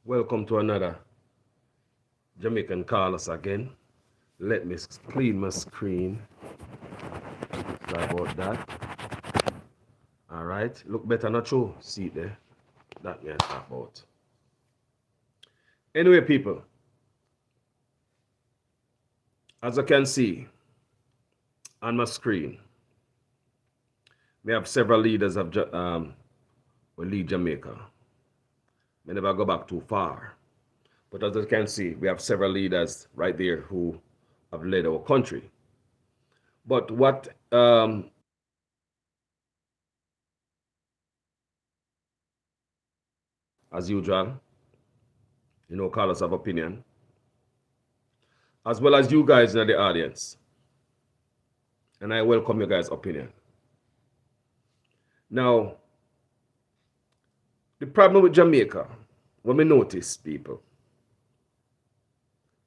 Welcome to another Jamaican call us again. Let me clean my screen. Sorry about that. All right. Look better, not true. See it there. That me I talk about. Anyway, people, as you can see on my screen, we have several leaders of will lead Jamaica. We never go back too far. But as you can see, we have several leaders right there who have led our country. But what as usual, callers of opinion, as well as you guys in the audience. And I welcome your guys' opinion. Now, the problem with Jamaica, when we notice, people,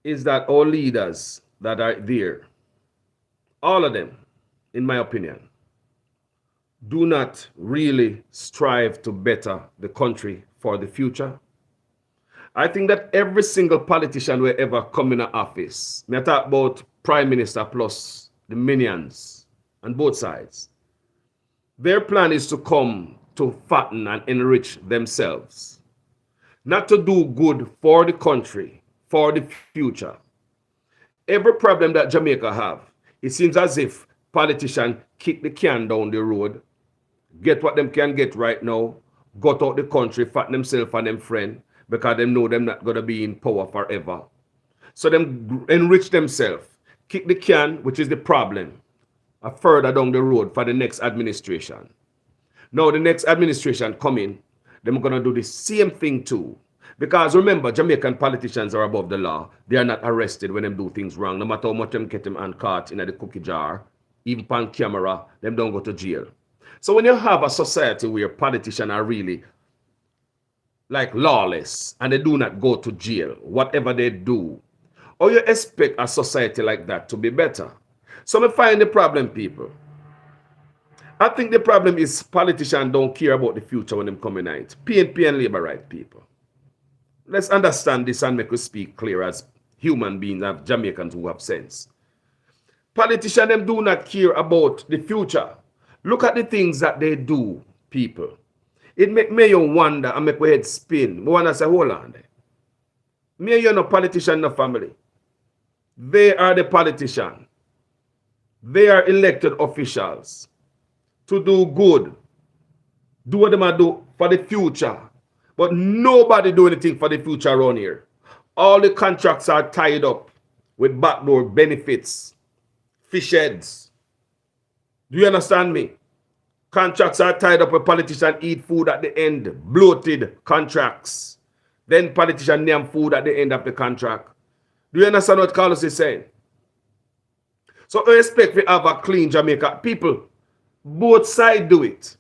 is that our leaders that are there, all of them, in my opinion, do not really strive to better the country for the future. I think that every single politician will ever come in office, I talk about prime minister plus the minions on both sides, their plan is to come to fatten and enrich themselves, not to do good for the country, for the future. Every problem that Jamaica have, it seems as if politicians kick the can down the road, get what them can get right now, got out the country, fatten themselves and them friend, because they know them not going to be in power forever. So them enrich themselves, kick the can, which is the problem, further down the road for the next administration. Now the next administration coming, they're going to do the same thing too. Because remember, Jamaican politicians are above the law. They are not arrested when they do things wrong. No matter how much them get them and caught in the cookie jar, even on camera, them don't go to jail. So when you have a society where politicians are really like lawless and they do not go to jail, whatever they do, or you expect a society like that to be better. So I find the problem, people. I think the problem is politicians don't care about the future when them coming out. PNP and labor right people. Let's understand this and make us speak clear as human beings and Jamaicans who have sense. Politicians them do not care about the future. Look at the things that they do, people. It make me wonder and make my head spin. I want to say, hold on there. Me and you no politician, no family. They are the politician. They are elected officials to do good. Do what they do for the future. But nobody do anything for the future around here. All the contracts are tied up with backdoor benefits, fish heads. Do you understand me? Contracts are tied up with politicians eat food at the end, bloated contracts. Then politicians name food at the end of the contract. Do you understand what Carlos is saying? So I expect we have a clean Jamaica. People, both sides do it.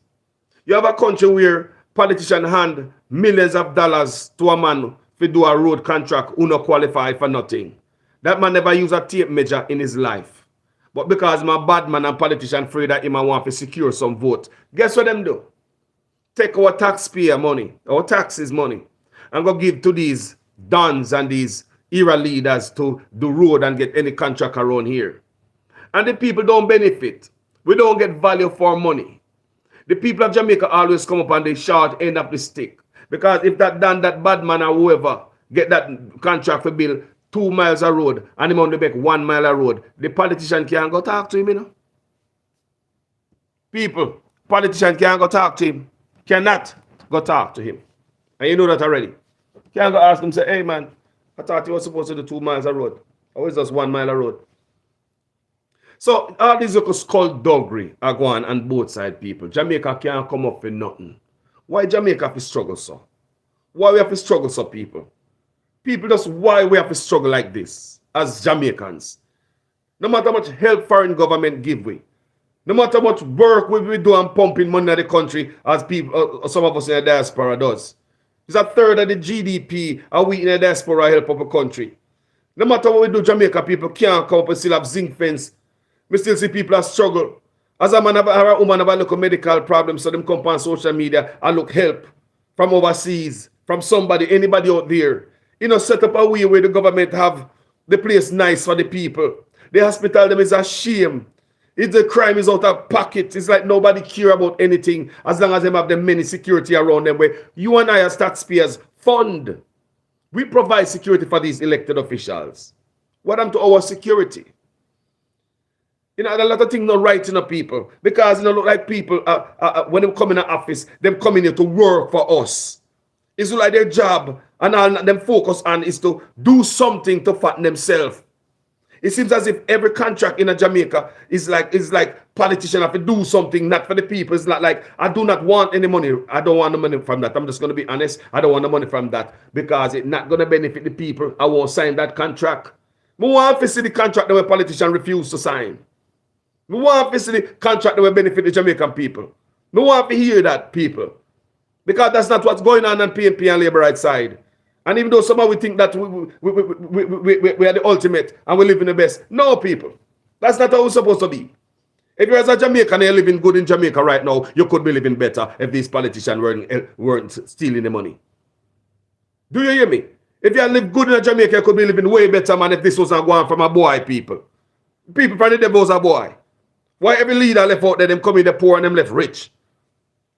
You have a country where politicians hand millions of dollars to a man to do a road contract who not qualify for nothing. That man never use a tape measure in his life. But because my bad man and politician afraid that he might want to secure some vote, guess what them do? Take our taxpayer money, our taxes money, and go give to these dons and these era leaders to do road and get any contract around here. And the people don't benefit. We don't get value for money. The people of Jamaica always come up on the short end of the stick. Because if that done, that bad man or whoever get that contract for bill 2 miles of road and him only make 1 mile of road, the politician can't go talk to him, you know. People, politician can't go talk to him. Cannot go talk to him. And you know that already. Can't go ask him, say, hey man, I thought you were supposed to do 2 miles of road. Or is just 1 mile of road? So all these local skullduggery are going on both side, people. Jamaica can't come up with nothing. Why Jamaica have to struggle so? Why we have to struggle so, people? People, just why we have to struggle like this as Jamaicans. No matter how much help foreign government give we. No matter how much work we do and pumping money in the country as people, some of us in the diaspora does. It's a third of the GDP and we in the diaspora help up a country. No matter what we do, Jamaica people can't come up and still have zinc fence. We still see people that struggle. As a man or a woman have a look medical problem, so them come on social media and look help from overseas, from somebody, anybody out there. Set up a way where the government have the place nice for the people. The hospital them is a shame. If the crime is out of pocket, it's like nobody care about anything as long as they have the many security around them where you and I as taxpayers fund. We provide security for these elected officials. What happened to our security? A lot of things not right in the people because look like people when they come in the office, them coming here to work for us. It's like their job and all them focus on is to do something to fatten themselves. It seems as if every contract in Jamaica is like politicians have to do something, not for the people. It's not like, I do not want any money. I don't want the money from that. I'm just going to be honest. I don't want the money from that because it's not going to benefit the people. I won't sign that contract. I want to see the contract that politicians refuse to sign. I want to see the contract that will benefit the Jamaican people. I want to hear that, people. Because that's not what's going on PNP and Labour right side. And even though somehow we think that we are the ultimate and we live in the best. No, people. That's not how it's supposed to be. If you're as a Jamaican and you're living good in Jamaica right now, you could be living better if these politicians weren't stealing the money. Do you hear me? If you live good in Jamaica, you could be living way better, man, if this was not going from a boy, people. People from the devil was a boy. Why every leader left out there, them come in the poor and them left rich?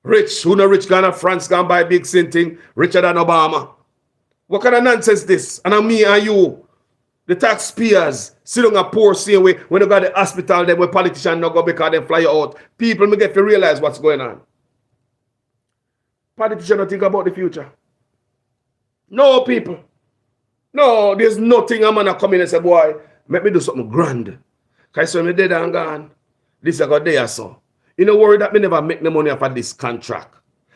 Rich, who no rich, gone to France, gone buy big thing, richer than Obama. What kind of nonsense this? And I'm me and you, the taxpayers, sit on a poor same way when they got the hospital, then where politicians not go because they fly out. People may get to realize what's going on. Politicians don't think about the future. No, people. No, there's nothing I'm gonna come in and say, boy, make me do something grand. Because when me dead and gone, this I got there so. You know, worry that me never make no money off of this contract.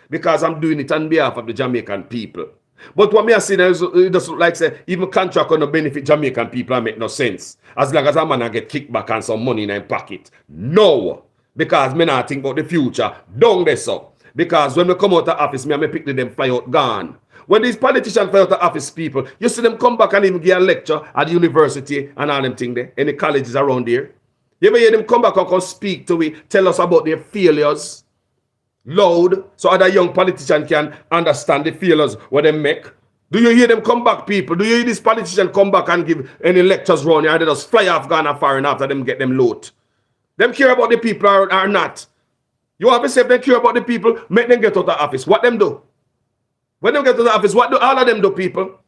Because I'm doing it on behalf of the Jamaican people. But what me I say is it just look like say even contract on the benefit Jamaican people and make no sense. As long as a man get kickback and some money in his pocket. No. Because me not think about the future. Don't they so. Because when we come out of office, me pick them fly out gone. When these politicians fly out of office, people, you see them come back and even give a lecture at the university and all them things there, any colleges around there. You ever hear them come back and come speak to we, tell us about their failures? Loud, so other young politicians can understand the failures what they make. Do you hear them come back, people? Do you hear this politician come back and give any lectures around here? They just fly off Ghana far and after them get them loot. Them care about the people or not. You have to say if they care about the people, make them get out of the office. What them do? When they get to the office, what do all of them do, people?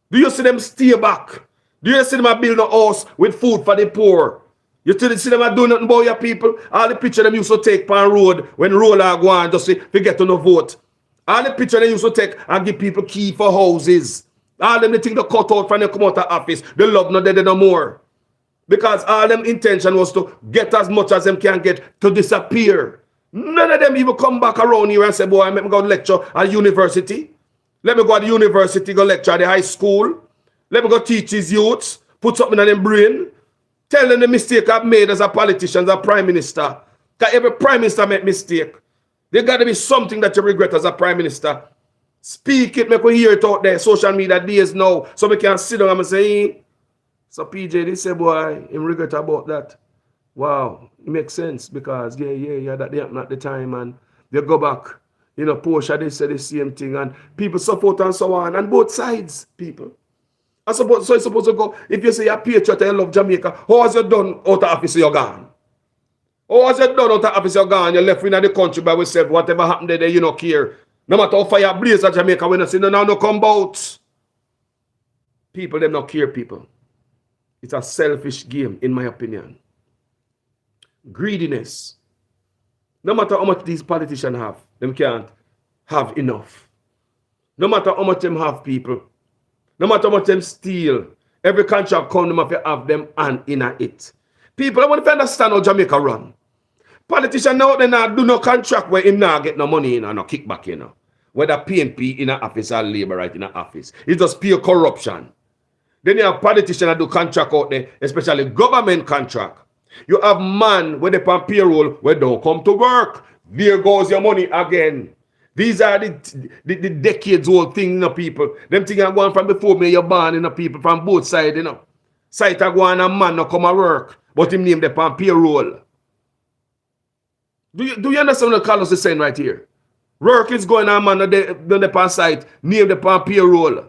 Do you see them stay back? Do you see them build a house with food for the poor? You see them do nothing about your people? All the picture them used to take on road when roller go on just to get to no vote. All the picture they used to take and give people key for houses. All them the thing they cut out from they come out of office. They love no dead no more. Because all them intention was to get as much as them can get to disappear. None of them even come back around here and say, boy, let me go lecture at university. Let me go to the university, go lecture at the high school. Let me go teach his youths. Put something in their brain. Tell them the mistake I've made as a politician, as a prime minister. Because every prime minister make mistake. There got to be something that you regret as a prime minister. Speak it, make we hear it out there. Social media days now. So we can sit down and say, hey. So PJ, they say, boy, him regret about that. Wow, it makes sense because, yeah, that happened at the time and they go back. You know, Portia, they say the same thing and people support and so on. And both sides, people. So it's supposed to go, if you say you're a patriot and you love Jamaica, how has you done out of office you're gone? How has you done out of office you're gone? You're left in the country by yourself. Whatever happened there, you don't care. No matter how fire blaze at Jamaica, when you say no come out. People, them not care, people. It's a selfish game, in my opinion. Greediness. No matter how much these politicians have, them can't have enough. No matter how much them have, people. No matter how much them steal, every contract come, them have them and in it. People, I want to understand how Jamaica run. Politicians now, they not do no contract where him not get no money in or no kickback, you know. Whether PNP in an office or Labour right in an office. It's just pure corruption. Then you have politicians that do contract out there, especially government contract. You have man where they on payroll where don't come to work. There goes your money again. These are the decades old thing, you know, people. Them things are going from before me, you're born, you know, people from both sides, you know. Side are going and man not come to work, but him name them on payroll. Do you understand what Carlos is saying right here? Work is going on, man, on the site, name the pan payroll.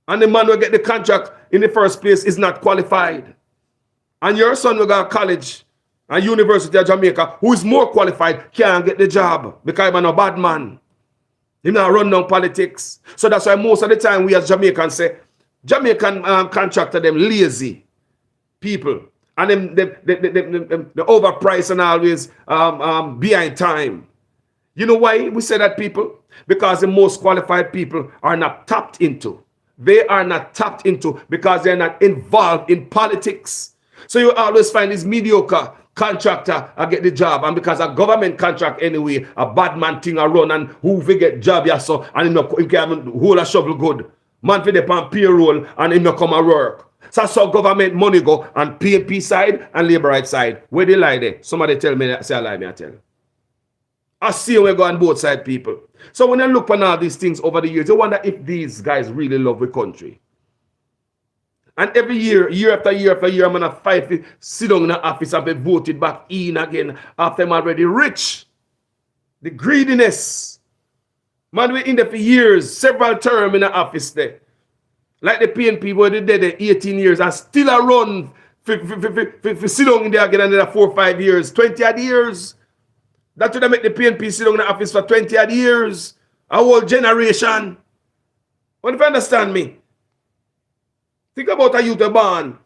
And the man will get the contract in the first place is not qualified. And your son will go to college and University of Jamaica, who is more qualified, can't get the job because he's a bad man. He not run down politics. So that's why most of the time we as Jamaicans say, Jamaican contractor, them lazy people. And them overpriced and always behind time. You know why we say that, people? Because the most qualified people are not tapped into. They are not tapped into because they're not involved in politics. So you always find this mediocre contractor I get the job, and because a government contract anyway, a bad man thing I run and who we get job ya so and he can hold a shovel good. Man for the pan payroll and he no come and work. So government money go on PNP side and labor right side. Where they lie there? Somebody tell me that, say I lie, me I tell. I see we go on both side, people. So when I look on all these things over the years, I wonder if these guys really love the country. And every year, year after year after year, I'm going to fight to sit down in the office and be voted back in again after I'm already rich. The greediness. Man, we're in there for years, several terms in the office there. Like the PNP, where they did 18 years and still a run for sit down in there again another 4 or 5 years, 20 odd years. That would make the PNP sit down in the office for 20 odd years. A whole generation. What if you understand me? Think about a youth born.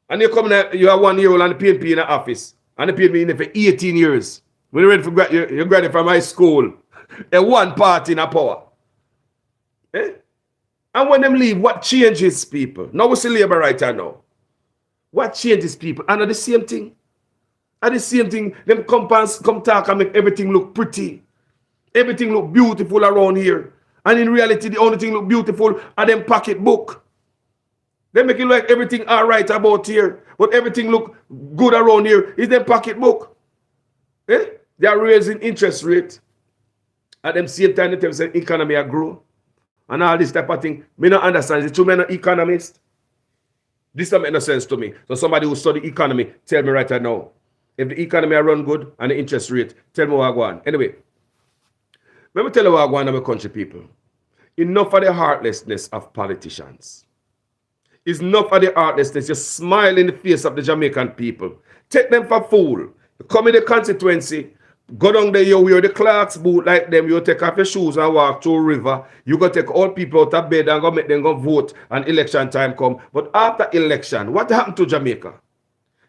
And you come in, you are 1 year old and the PNP in the office. And the PNP in there for 18 years. When you're ready for you graduate from high school. And one party in a power. Eh? And when them leave, what changes people? Now we see labor right now. What changes people? And are the same thing. Are the same thing. Them come talk and make everything look pretty. Everything look beautiful around here. And in reality, the only thing look beautiful are them pocketbook. They make it like everything all right about here. But everything look good around here is them pocketbook. Eh? They are raising interest rate. At them same time, they tell us the economy are grow. And all this type of thing. Me not understand. Is it too many economists? This doesn't make no sense to me. So somebody who study economy, tell me right now. If the economy are run good and the interest rate, tell me what I go on. Anyway, let me tell you what I go on, my country people. Enough of the heartlessness of politicians. It's enough of the heartlessness. Just smile in the face of the Jamaican people. Take them for fool. You come in the constituency. Go down there, you wear the clerk's boot like them, you take off your shoes and walk to a river. You go take all people out of bed and go make them go vote and election time come. But after election, what happened to Jamaica?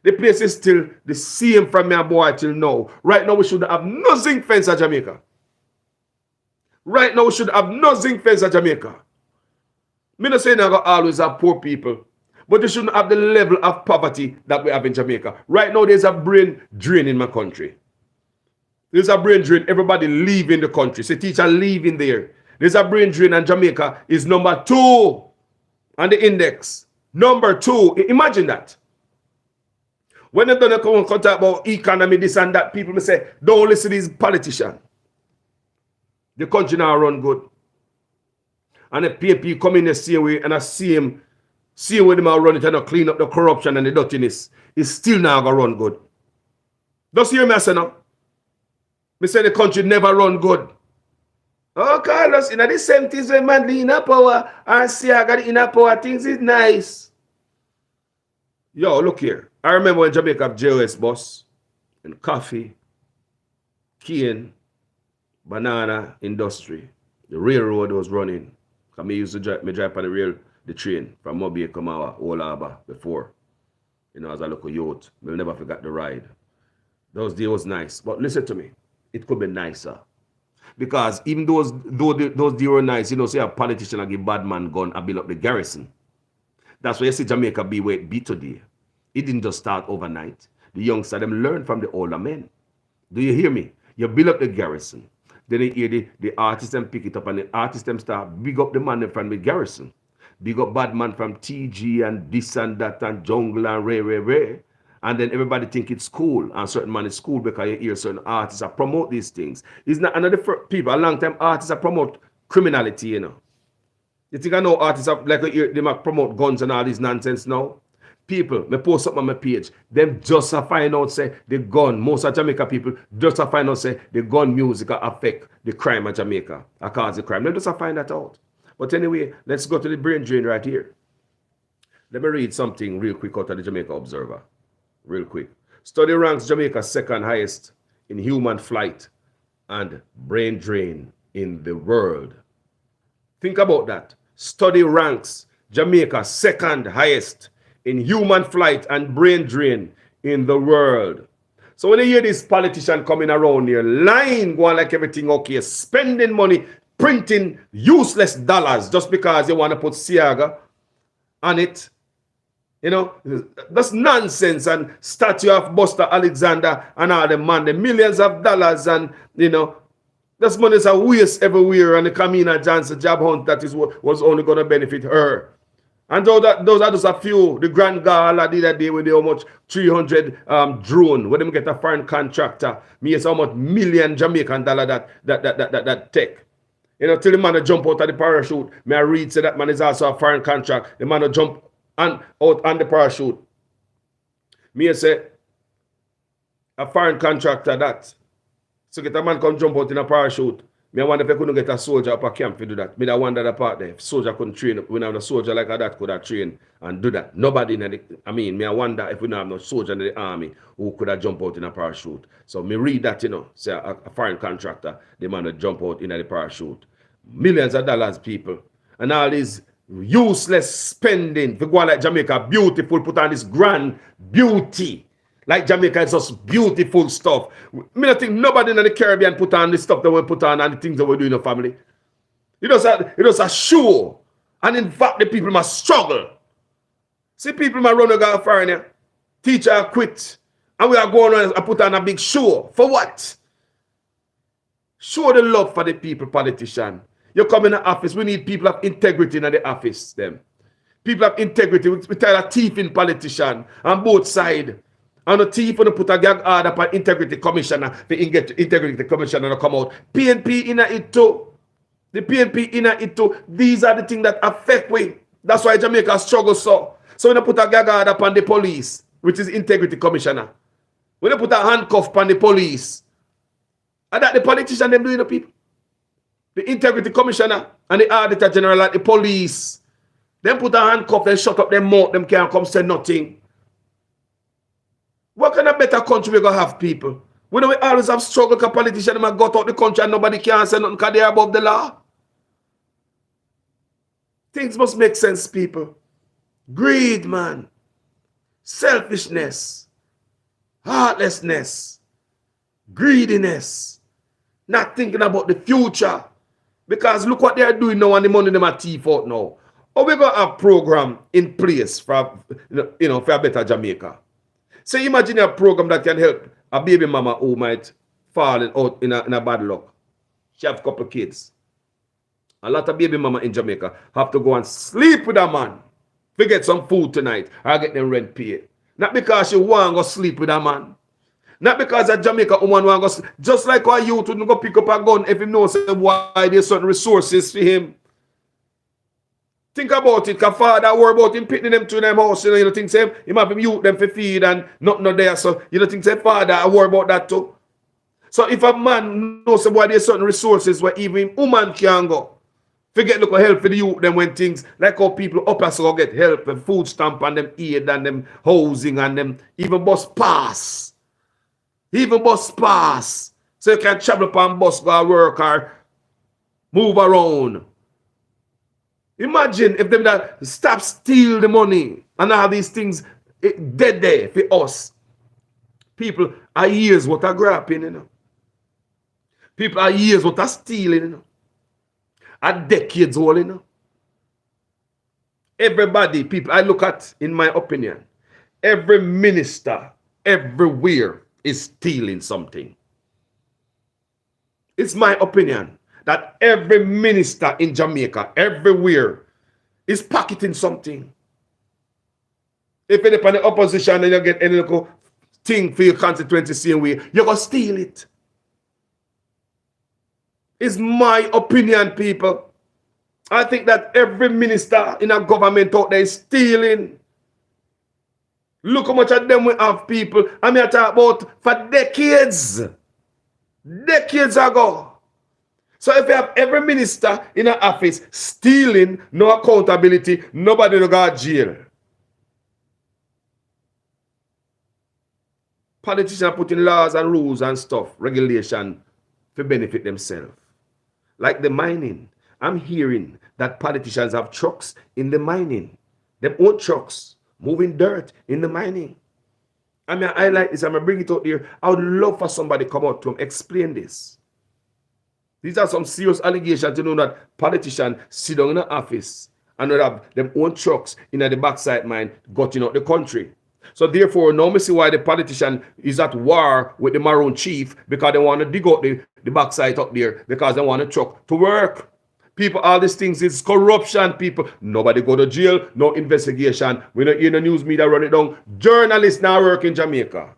The place is still the same from my boy till now. Right now, we should have no zinc fence at Jamaica. Right now, we should have no zinc fence at Jamaica. Me not saying I got always have poor people, but they shouldn't have the level of poverty that we have in Jamaica. Right now, there's a brain drain in my country. There's a brain drain. Everybody leaving the country. Say, teacher leaving there. There's a brain drain, and Jamaica is number 2 on the index. Number 2. Imagine that. When they're going to talk about economy, this and that, people may say, don't listen to these politicians. The country now run good. And the PNP come in the same way, and I see him way them are run it and clean up the corruption and the dirtiness. It's still now going to run good. Don't hear me I say now. Me say the country never run good. Oh, Carlos, you know the same things when man the inner power and see I got the inner power things is nice. Yo, look here. I remember when Jamaica have JOS bus and coffee, cane, banana industry. The railroad was running. Because me used to drive on the train from Mobile come out Old Harbour before. You know, as a local youth. We'll never forget the ride. Those days was nice. But listen to me. It could be nicer. Because even those days were nice, you know, say a politician and give bad man gun and build up the garrison. That's why you see Jamaica be where it be today. It didn't just start overnight. The youngsters, them learn from the older men. Do you hear me? You build up the garrison. Then you hear the artists and pick it up, and the artists them start big up the man from the garrison. Big up bad man from TG and this and that and jungle and Ray. And then everybody think it's cool, and certain man is cool because you hear certain artists that promote these things. It's not another people, a long time artists that promote criminality, you know. You think I know artists have, like they might promote guns and all this nonsense now? People, me post something on my page. Them just a find out say the gun. Most of Jamaica people just a find out say the gun music affect the crime of Jamaica. Cause the crime. They just a find that out. But anyway, let's go to the brain drain right here. Let me read something real quick out of the Jamaica Observer. Real quick. Study ranks Jamaica second highest in human flight and brain drain in the world. Think about that. Study ranks Jamaica second highest in human flight and brain drain in the world. So when you hear this politician coming around here, lying, going like everything okay, spending money, printing useless dollars just because you want to put Siaga on it, you know, that's nonsense. And statue of Buster Alexander and all the man, the millions of dollars, and you know, this money is a waste everywhere. And the Kamina Johnson job hunt that is what was only going to benefit her. And those are just a few. The Grand Gala did that day with how much 300 drone. When them get a foreign contractor, me is how much $1,000,000 Jamaican that take. You know, till the man jump out of the parachute. Me I read say that man is also a foreign contract. The man jump out on the parachute. Me say a foreign contractor that. So get a man come jump out in a parachute. Me I wonder if I couldn't get a soldier up a camp to do that. Me I wonder that part there. If soldier couldn't train, we have a soldier like that could have trained and do that. Nobody in the, me I wonder if we don't have no soldier in the army who could have jumped out in a parachute. So me read that, you know, say a foreign contractor, the man would jump out in the parachute. Millions of dollars, people. And all these useless spending. For go on like Jamaica, beautiful, put on this grand beauty. Like Jamaica is just beautiful stuff. I don't think nobody in the Caribbean put on the stuff that we put on and the things that we do in the family. It was a show. And in fact, the people must struggle. See, people must run a foreign. Teacher quit. And we are going on and put on a big show. For what? Show the love for the people, politician. You come in the office, we need people of integrity in the office. Them. People of integrity. We tell a thief in politician on both sides. And the thief when put a gag order upon integrity commissioner, the integrity commissioner to come out. PNP in it too. The PNP in it too. These are the things that affect we. That's why Jamaica struggles so. So when they put a gag order upon the police, which is integrity commissioner, when they put a handcuff upon the police, and that the politician them doing the people. The integrity commissioner and the auditor general at the police, them put a handcuff, they shut up their mouth, them can't come say nothing. What kind of better country we gonna have, people? We know we always have struggle because politicians have got out the country and nobody can say nothing because they are above the law. Things must make sense, people. Greed, man. Selfishness. Heartlessness. Greediness. Not thinking about the future. Because look what they are doing now and the money them are teeth out now. Or we're going to have a program in place for, you know, for a better Jamaica. So imagine a program that can help a baby mama who might fall out in a bad luck. She have a couple of kids. A lot of baby mama in Jamaica have to go and sleep with a man. We get some food tonight. I get them rent paid. Not because she want to go sleep with a man. Not because a Jamaica woman want to go sleep. Just like our youth wouldn't go pick up a gun if he knows why there's certain resources for him. Think about it, because father worry about him picking them to them house, you know think say him have him youth them for feed and nothing not there. So you don't think say father I worry about that too. So if a man knows why there's certain resources where even woman can go. Forget look help for the youth them when things like how people up as go get help and food stamp and them aid and them housing and them even bus pass. Even bus pass. So you can travel upon bus go work or move around. Imagine if them that stop steal the money and all these things dead there for us. People are years what are grabbing, you know. People are years what are stealing, you know. Are decades old, you know. Everybody, people I look at, in my opinion, every minister everywhere is stealing something. It's my opinion that every minister in Jamaica, everywhere, is pocketing something. If you're in the opposition and you get any little thing for your constituency same way, you're going to steal it. It's my opinion, people. I think that every minister in a government out there is stealing. Look how much of them we have, people. I mean, I talk about for decades. Decades ago. So if you have every minister in an office stealing, no accountability, nobody will go to jail. Politicians putting laws and rules and stuff, regulation, to benefit themselves. Like the mining. I'm hearing that politicians have trucks in the mining. They own trucks, moving dirt in the mining. I mean, I like this. I'm going to bring it out here. I would love for somebody to come out to explain this. These are some serious allegations, you know, that politicians sit down in the office and have them own trucks in the backside mine, gutting out the country. So therefore, now we see why the politician is at war with the Maroon chief, because they want to dig out the backside up there, because they want a truck to work. People, all these things is corruption, people. Nobody go to jail, no investigation. We don't hear the news media run it down. Journalists now work in Jamaica.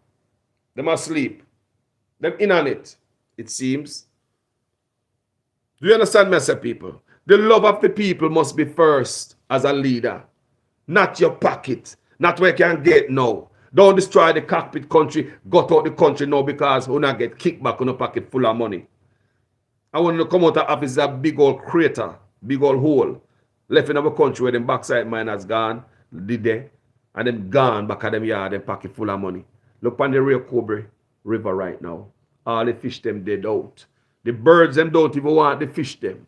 They must sleep. Them in on it, it seems. Do you understand me, people? The love of the people must be first as a leader. Not your pocket. Not where you can get now. Don't destroy the cockpit country. Got out the country now because we not get kickback on a pocket full of money. I want to come out of office a big old crater, big old hole, left in our country where the backside mine has gone, did they, and then gone back at them yard and pocket full of money. Look on the Rio Cobre River right now. All the fish them dead out. The birds them don't even want the fish them.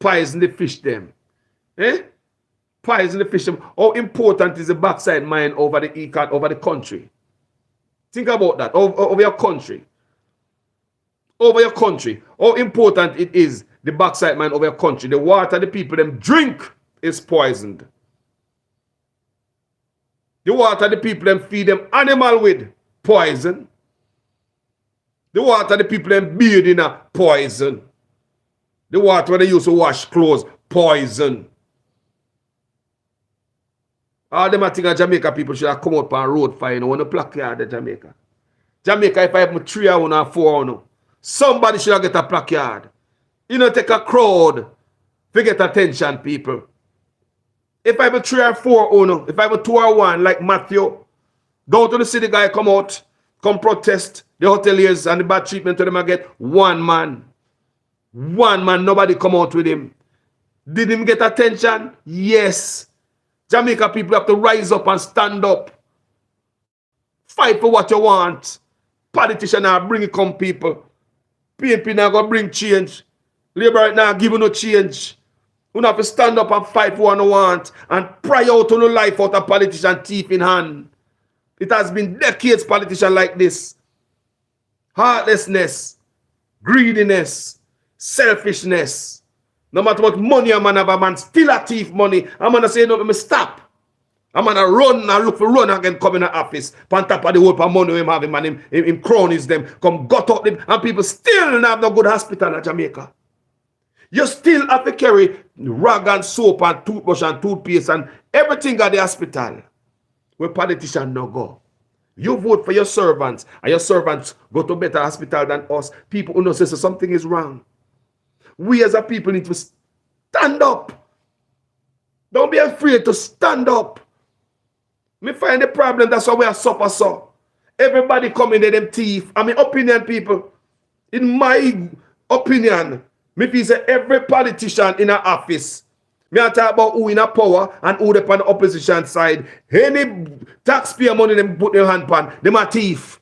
Poison the fish them. Eh? Poison the fish them. How important is the backside mine over the country? Think about that. Over your country. Over your country. How important it is, the backside mine over your country. The water the people them drink is poisoned. The water the people them feed them animal with, poison. The water the people them bathe in a poison. The water they use to wash clothes, poison. All them I think of Jamaica people should have come out on road fire, you know, on the placard in Jamaica. Jamaica, if I have 3 or 4, somebody should have get a placard. You know, take a crowd to get attention, people. If I have 3 or 4, if I have 2 or 1, like Matthew, go to the city guy, come out, come protest the hoteliers and the bad treatment to them and get 1 man. 1 man, nobody come out with him. Did him get attention? Yes. Jamaica people have to rise up and stand up. Fight for what you want. Politicians are bringing come people. PNP now going to bring change. Labour right now giving no change. You have to stand up and fight for what you want and pry out on your life out of politician teeth in hand. It has been decades politicians like this. Heartlessness, greediness, selfishness. No matter what money a man have, a man still a thief money. A man say, no, me stop. A man a run and look for run again come in the office. On top of the whole money him have him and him cronies them. Come got up them and people still don't have no good hospital in Jamaica. You still have to carry rag and soap and toothbrush and toothpaste and everything at the hospital. Where politicians no go. You vote for your servants and your servants go to better hospital than us. People who know say something is wrong. We as a people need to stand up. Don't be afraid to stand up. Me find the problem, that's why we are suffer so. Everybody coming in them thief. I mean, opinion, people. In my opinion, me feel say every politician in an office, me I talk about who in a power and who they on the opposition side. Any taxpayer money them put their hand on, them a thief.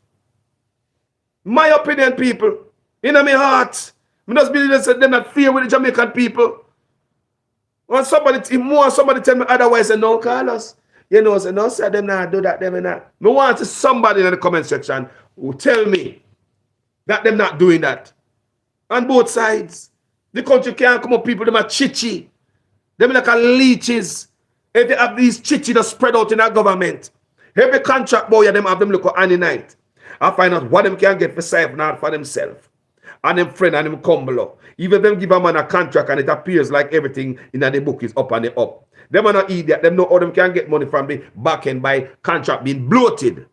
My opinion, people. In my heart. I just believe that they're not fear with the Jamaican people. When somebody tell me otherwise, say, no, Carlos. You know, say, no, sir, them not do that, them not. I want to somebody in the comment section who tell me that them not doing that. On both sides. The country can't come up, people, them are chichi. Them like a leeches. If they have these chichi that spread out in our government. Every contract boy, them have them look at any night. I find out what them can get for self, not for themselves. And them friend and them come below. Even them give a man a contract and it appears like everything in the book is up and the up. Them are not idiot. Them know how them can get money from the back end by contract being bloated.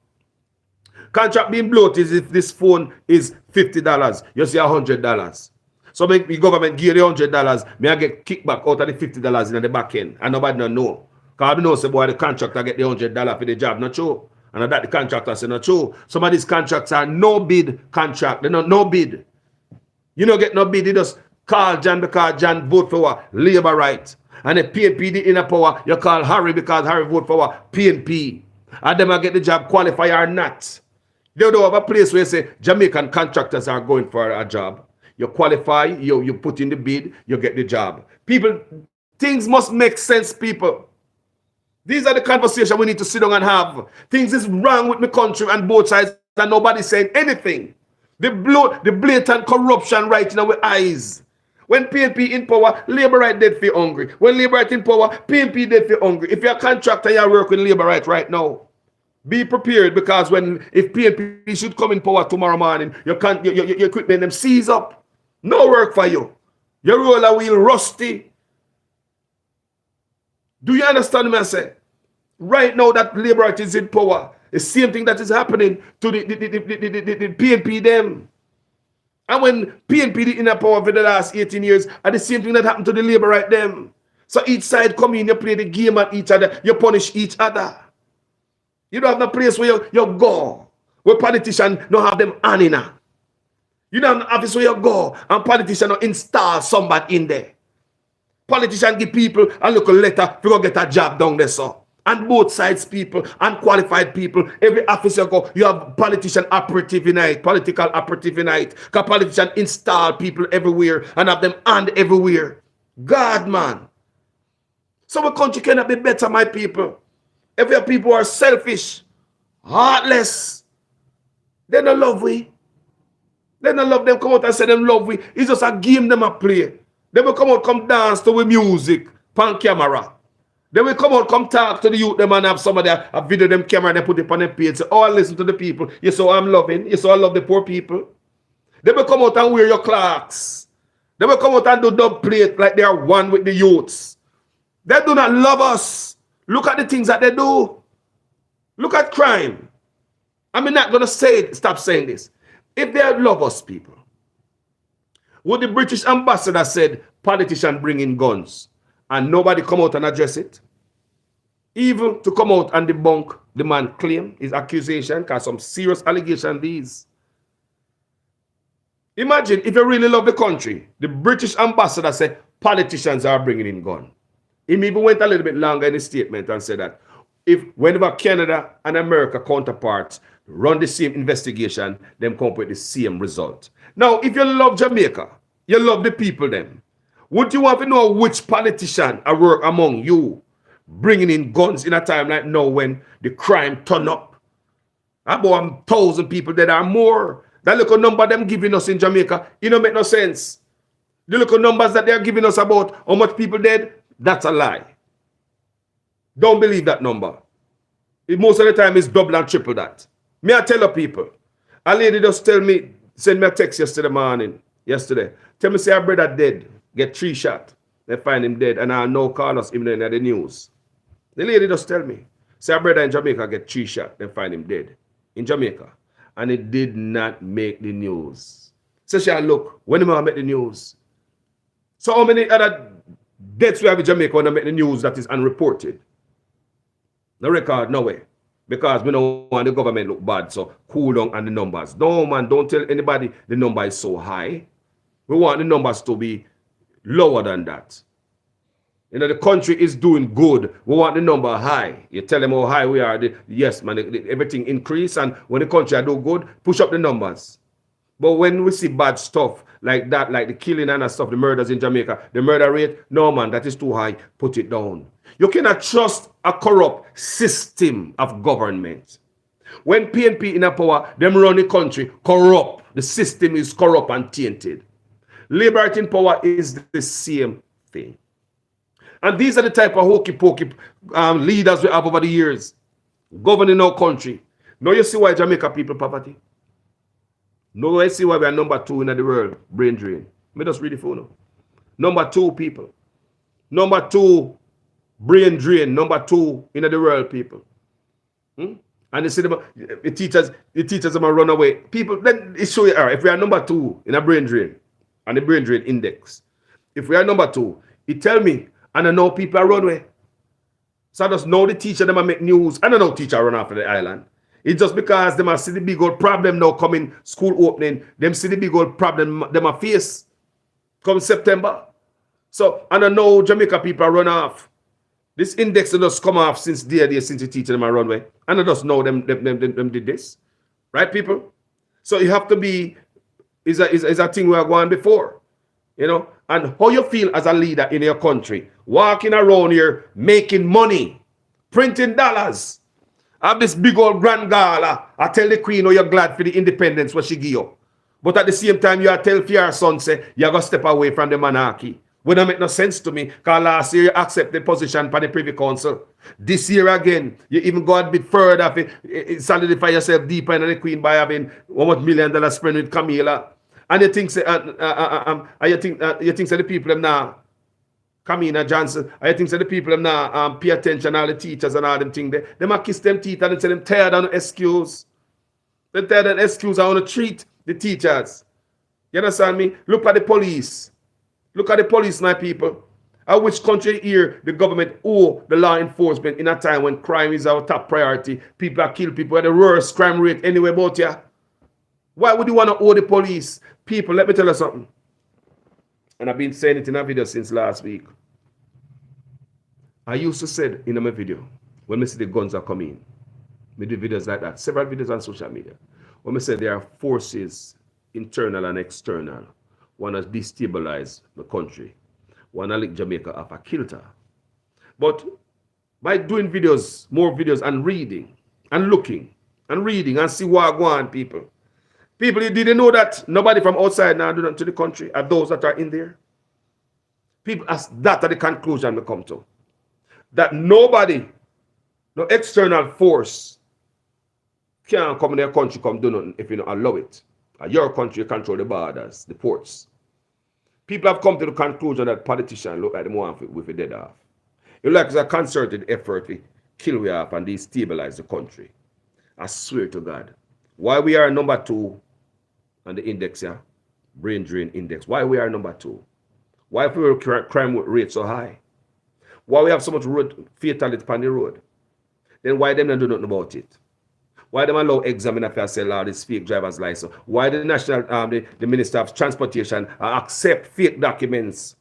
Contract being bloated is if this phone is $50, you see $100. So make the government give you $100, may I get kickback out of the $50 in the back end. And nobody don't know. Because I know say boy the contractor get the $100 for the job, not true. And that the contractors say not true. Some of these contracts are no bid contract. They're not no bid. You don't get no bid. You just call John because John vote for what? Labor right. And the PNP the inner power, you call Harry because Harry vote for what? PNP. And them I get the job qualify or not. They don't have a place where you say Jamaican contractors are going for a job. You qualify, you put in the bid, you get the job. People, things must make sense, people. These are the conversations we need to sit down and have. Things is wrong with the country and both sides, and nobody's saying anything. The blatant corruption right in our eyes. When PNP in power, labor right dead for hungry. When labor right in power, PNP dead for hungry. If you're a contractor, you work with labor right now. Be prepared, because if PNP should come in power tomorrow morning, your equipment them seize up. No work for you. Your roller wheel rusty. Do you understand me? I say? Right now that labor right is in power. The same thing that is happening to the PNP them. And when PNP in power for the last 18 years, are the same thing that happened to the labor right them. So each side come in, you play the game at each other, you punish each other. You don't have no place where you go, where politicians don't have them on in. You don't have an office where you go and politicians don't install somebody in there. Politicians give people a little letter to go get a job down there, so. And both sides people, unqualified people, every office you go, you have politician operative in it, political operative in it. Because politicians install people everywhere and have them on everywhere. God, man. So our country cannot be better, my people. If your people are selfish, heartless, they don't love we. They don't love them, come out and say them love we. It's just a game them a play. They will come out, come dance to with music, pan camera. They will come out, come talk to the youth, them and have somebody a video them camera and they put it on their page. Say, oh, I listen to the people. You saw I'm loving. You saw I love the poor people. They will come out and wear your clocks. They will come out and do dub plate like they are one with the youths. They do not love us. Look at the things that they do. Look at crime. I'm not going to stop saying this. If they love us, people, would the British ambassador said politicians bring in guns and nobody come out and address it? Even to come out and debunk the man claim, his accusation, because some serious allegation these. Imagine if you really love the country, the British ambassador said politicians are bringing in guns. He even went a little bit longer in his statement and said that whenever Canada and America counterparts run the same investigation, them come up with the same result. Now, if you love Jamaica, you love the people then, would you want to know which politician I work among you bringing in guns in a time like now when the crime turn up? About 1,000 people that are more. That little number them giving us in Jamaica, it don't make no sense. The little numbers that they're giving us about how much people dead, that's a lie. Don't believe that number. Most of the time it's double and triple that. Me I tell the people. A lady just send me a text yesterday. Tell me say her brother dead. Get 3 shots. They find him dead. And I know call us even in the news. The lady just tell me. Say her brother in Jamaica get 3 shots. They find him dead. In Jamaica. And it did not make the news. So she look, when am I make the news? So how many other deaths we have in Jamaica when I make the news that is unreported? No record, no way. Because we don't want the government look bad, so cool down on the numbers. No, man, don't tell anybody the number is so high. We want the numbers to be lower than that. You know, the country is doing good. We want the number high. You tell them how high we are. Yes, man, everything increase. And when the country do good, push up the numbers. But when we see bad stuff like that, like the killing and stuff, the murders in Jamaica, the murder rate, no, man, that is too high. Put it down. You cannot trust a corrupt system of government. When PNP in a power, them run the country corrupt. The system is corrupt and tainted. Liberating power is the same thing. And these are the type of hokey-pokey leaders we have over the years governing our country. Now you see why Jamaica people poverty? Now you see why we are number 2 in the world, brain drain. Let me just read the phone. Number 2 people. Number 2 brain drain. Number 2 in the world people. And they see them, the teachers them run away. People, then it show you if we are number 2 in a brain drain and the brain drain index. If we are number 2, it tell me, and I know people are run away. So I just know the teacher them make news. I don't know teacher run off of the island. It's just because them a see the big old problem now coming school opening. Them see the big old problem them a face come September. So, and I know Jamaica people run off. This index just come off since since you teach them a runway. And I just know them did this. Right, people? So you have to be, is a thing we are going before. You know? And how you feel as a leader in your country. Walking around here, making money, printing dollars. Have this big old grand gala. I tell the queen, oh, you're glad for the independence what she give you. But at the same time, you tell your son, say, you're going to step away from the monarchy. Would not make no sense to me, because last year you accept the position for the Privy Council. This year again, you even go a bit further, solidify yourself deeper in the Queen by having $1 million spent with Camilla. And you think, you think the people them now, Camilla Johnson, I think the people them now pay attention, all the teachers and all them things. They might kiss them teeth and tell them tired on excuse. They tired on excuse, I want to treat the teachers. You understand me? Look at the police. Look at the police, my people. At which country here the government owe the law enforcement in a time when crime is our top priority? People are killing people at the worst crime rate anywhere about here. Why would you want to owe the police? People, let me tell you something. And I've been saying it in a video since last week. I used to say in my video, when I see the guns are coming, I do videos like that, several videos on social media. When I say there are forces, internal and external, want to destabilize the country, want to lick Jamaica off a kilter. But by doing videos, more videos, and reading, and looking, and reading, and see what go on, people. People, you didn't know that nobody from outside now do that to the country, are those that are in there? People, that are the conclusion we come to. That nobody, no external force, can come in their country, come do nothing if you don't allow it. Your country, you control the borders, the ports. People have come to the conclusion that politicians look like them want with a dead off. It looks like a concerted effort to kill we off and destabilize the country. I swear to God. Why we are number 2 on the index here, brain drain index. Why we are number 2? Why crime rate so high? Why we have so much road fatality on the road? Then why them not do nothing about it? Why them allow examiner to sell all this fake driver's license? Why the national, the Minister of Transportation accept fake documents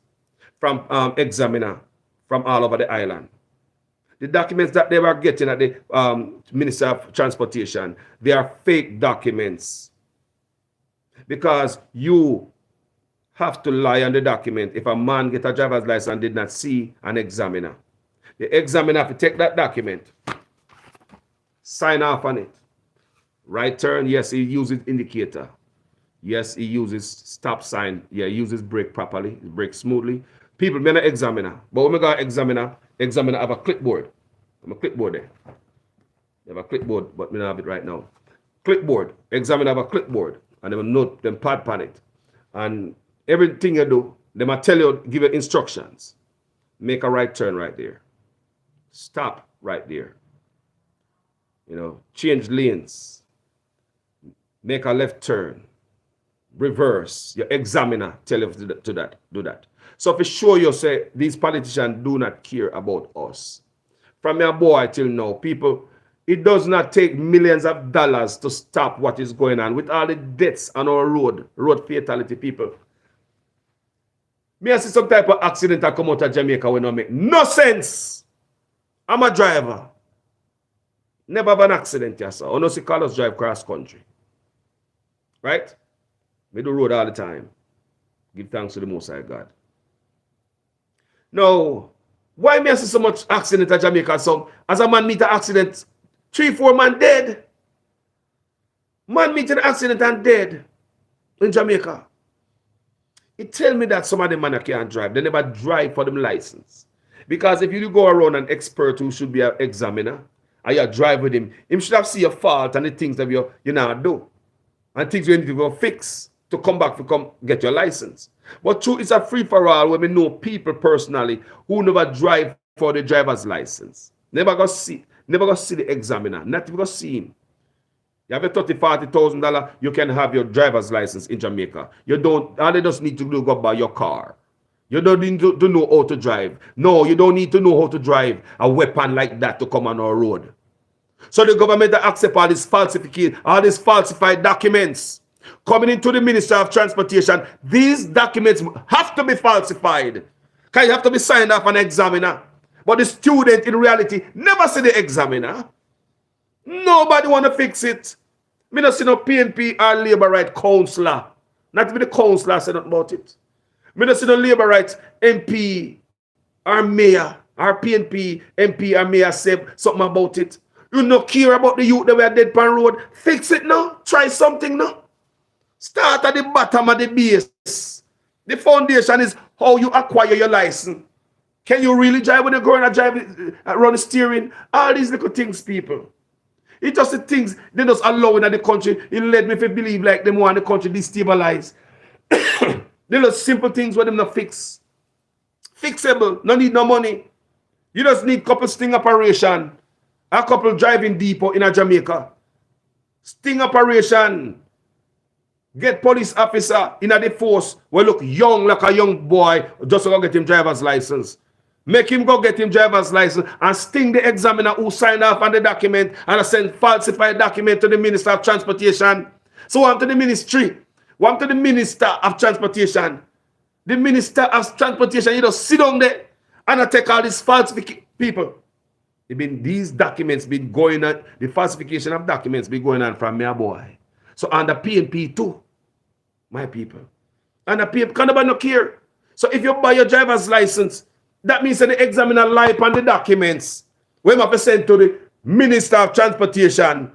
from examiner from all over the island? The documents that they were getting at the Minister of Transportation, they are fake documents. Because you have to lie on the document if a man get a driver's license and did not see an examiner. The examiner have to take that document, sign off on it. Right turn, yes, he uses indicator. Yes, he uses stop sign. Yeah, he uses brake properly. He brakes smoothly. People may not examiner. But when we got examiner have a clipboard. I'm a clipboard there. You have a clipboard, but we don't have it right now. Clipboard. Examiner have a clipboard. And they will note them pad on it. And everything you do, they might tell you, give you instructions. Make a right turn right there. Stop right there. You know, change lanes. Make a left turn. Reverse. Your examiner tell you to do that. So for sure you say these politicians do not care about us. From your boy till now, people, it does not take millions of dollars to stop what is going on with all the deaths on our road fatality, people. Me I see some type of accident that come out of Jamaica when I make no sense. I'm a driver. Never have an accident, yes, sir. Unless you call us drive cross country. Right? We do road all the time. Give thanks to the Most High God. Now, why me I see so much accident in Jamaica? So, as a man meet an accident, 3-4 man dead. Man meet an accident and dead in Jamaica. It tell me that some of them man can't drive. They never drive for them license. Because if you go around an expert who should be an examiner, and you drive with him should have seen your fault and the things that you now do. And things you need to go fix to come back to come get your license. But true, it's a free-for-all where we know people personally who never drive for the driver's license. Never go see the examiner. Not even go see him. You have a $30,000-$40,000, you can have your driver's license in Jamaica. You don't, all they just need to do go buy your car. You don't need to know how to drive. No, you don't need to know how to drive a weapon like that to come on our road. So the government accept all this falsification, all these falsified documents coming into the Minister of Transportation. These documents have to be falsified. Because you have to be signed off an examiner. But the student in reality never see the examiner. Nobody want to fix it. Me not see no PNP or Labour Right Councillor. Not even the councillor say nothing about it. Me not see no Labour Rights MP or Mayor or PNP MP or Mayor say something about it. You no care about the youth that were dead pan road. Fix it now. Try something now. Start at the bottom of the base. The foundation is how you acquire your license. Can you really drive when you're going to drive, run the steering? All these little things, people. It's just the things they just allow in the country. It led me to believe like them want the country destabilized. They just simple things where them not fix. Fixable. No need no money. You just need couple sting operation. A couple driving depot in a Jamaica. Sting operation. Get police officer in a the force who look young like a young boy just to go get him driver's license. Make him go get him driver's license and sting the examiner who signed off on the document and send falsified document to the Minister of Transportation. So I'm to the ministry. I'm to the Minister of Transportation. The Minister of Transportation, you just sit down there and I take all these falsification people. These documents been going on, the falsification of documents been going on from me boy. So under PNP too, my people. And the PNP can nobody not care. So if you buy your driver's license, that means that the examiner lie on the documents. When I send to the Minister of Transportation,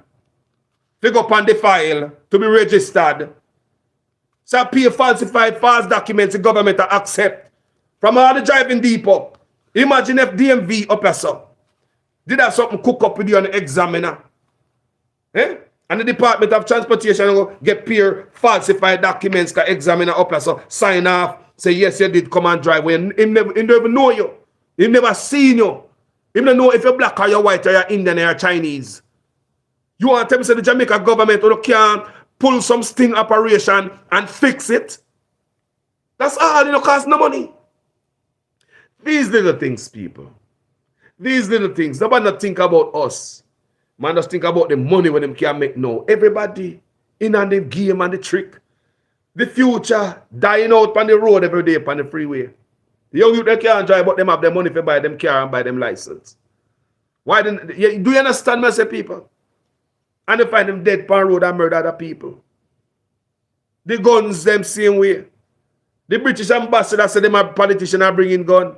they go upon the file to be registered. So I pay falsified false documents the government accept from all the driving depot. Imagine if DMV up here so. Did have something cook up with you on the examiner? Eh? And the Department of Transportation will get peer falsified documents that examiner up here so sign off. Say, yes, you did come and drive. When he don't even know you. He never seen you. He don't know if you're black or you're white or you're Indian or you're Chinese. You want to tell me say the Jamaica government can't pull some sting operation and fix it? That's all. It don't cost no money. These little things, people. These little things. Nobody not think about us. Man just think about the money when them can make now. Everybody in on the game and the trick. The future dying out on the road every day on the freeway. The young youth they can't drive, but them have their money to buy them car and buy them license. Why do you understand me, say people? And they find them dead on road and murder other people. The guns them same way. The British ambassador said them a politician are bringing gun.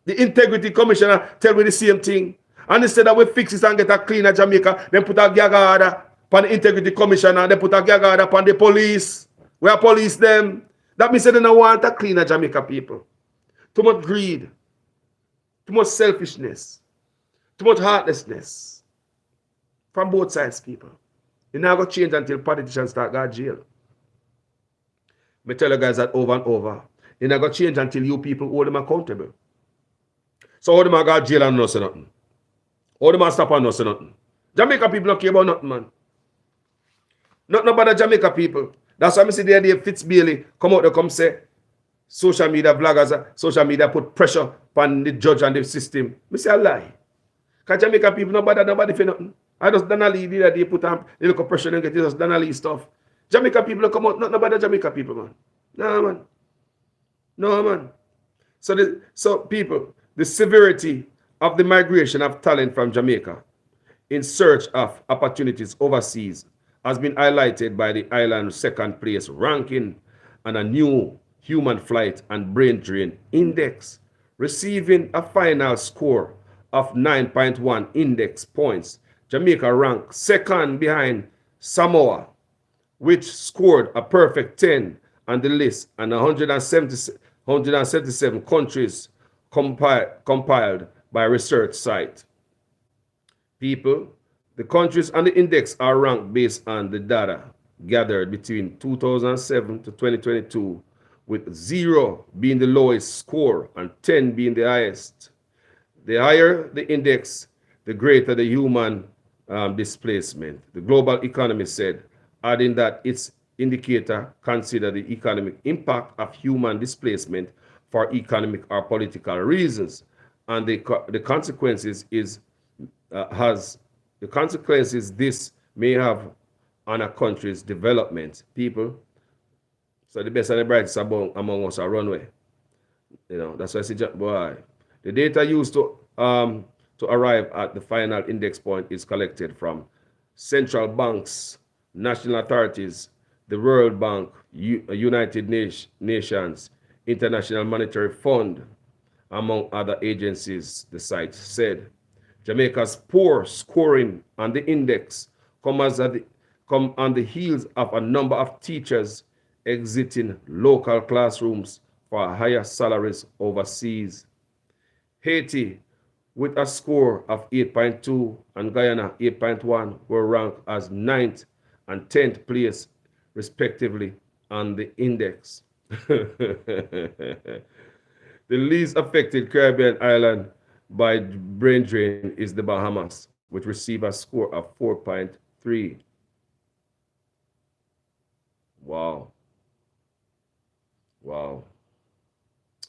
The integrity commissioner tell me the same thing. And instead that we fix it and get a cleaner Jamaica, then put a gag order upon the integrity commissioner, then put a gag order upon the police. We are police them. That means they don't want a cleaner Jamaica people. Too much greed. Too much selfishness. Too much heartlessness. From both sides, people. You're not going to change until politicians start going to jail. I tell you guys that over and over. You're not going to change until you people hold them accountable. So how them going to jail and not say nothing? How them stop and not say nothing? Jamaica people don't care about nothing, man. Nothing about the Jamaica people. That's why I see the idea Fitzbailey come out and come say social media bloggers, social media put pressure on the judge and the system. I say a lie. Because Jamaica people nobody for nothing. I just don't leave the idea put on the little pressure and get just don't leave stuff. Jamaica people come out, nothing about the Jamaica people, man. No, man. No, man. So people, the severity of the migration of talent from Jamaica in search of opportunities overseas has been highlighted by the island's second place ranking and a new human flight and brain drain index, receiving a final score of 9.1 index points. Jamaica ranked second behind Samoa, which scored a perfect 10 on the list, and 177 countries compiled by a research site. People, the countries on the index are ranked based on the data gathered between 2007 to 2022, with 0 being the lowest score and 10 being the highest. The higher the index, the greater the human displacement. The Global Economist said, adding that its indicator consider the economic impact of human displacement for economic or political reasons, and the consequences has the consequences this may have on a country's development. People, so the best and the brightest among us are runway. That's why I say, boy, the data used to arrive at the final index point is collected from central banks, national authorities, the World Bank, United Nations, International Monetary Fund, among other agencies, the site said. Jamaica's poor scoring on the index come on the heels of a number of teachers exiting local classrooms for higher salaries overseas. Haiti, with a score of 8.2 and Guyana 8.1, were ranked as ninth and 10th place, respectively, on the index. The least affected Caribbean island by brain drain is the Bahamas, which received a score of 4.3. Wow. Wow.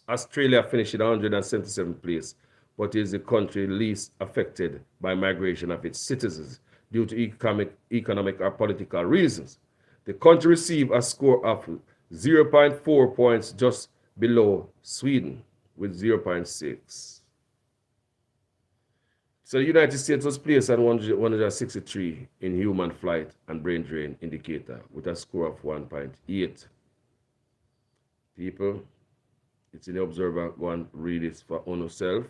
Australia finished in 177th place, but is the country least affected by migration of its citizens due to economic or political reasons. The country received a score of 0.4 points, just below Sweden with 0.6. So the United States was placed at 163 in human flight and brain drain indicator with a score of 1.8. People, it's in the observer, go and read it for on yourself.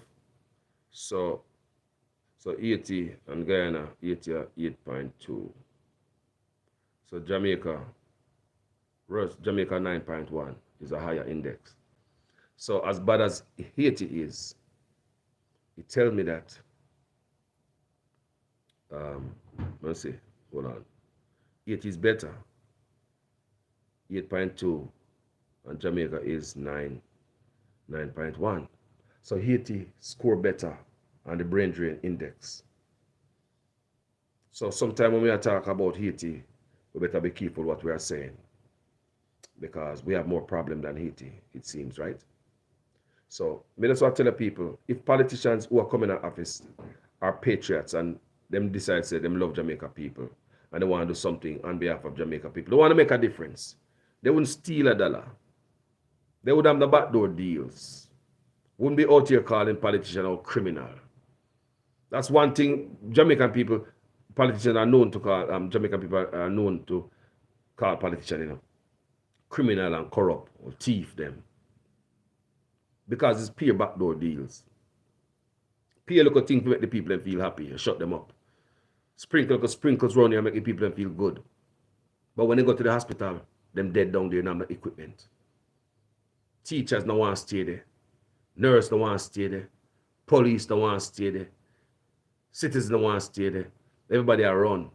So 80 and Guyana, 80 are 8.2. So Jamaica 9.1 is a higher index. So as bad as Haiti is, it tells me that, let's see, hold on. Haiti is better, 8.2, and Jamaica is 9.1. So Haiti score better on the brain drain index. So sometime when we talk about Haiti, we better be careful what we are saying, because we have more problem than Haiti, it seems, right? So that's what I tell the people, if politicians who are coming to office are patriots and them decide to say them love Jamaica people and they want to do something on behalf of Jamaica people, they want to make a difference, they wouldn't steal a dollar. They would have the backdoor deals. Wouldn't be out here calling politicians or criminal. That's one thing Jamaican people, politicians are known to call, Jamaican people are known to call politicians, criminal and corrupt or thief them. Because it's pure backdoor deals. Pure little thing to make the people feel happy and shut them up. Sprinkles around here and make the people feel good. But when they go to the hospital, them dead down there and have no equipment. Teachers don't want to stay there. Nurse don't want to stay there. Police don't want to stay there. Citizens don't want to stay there. Everybody are run.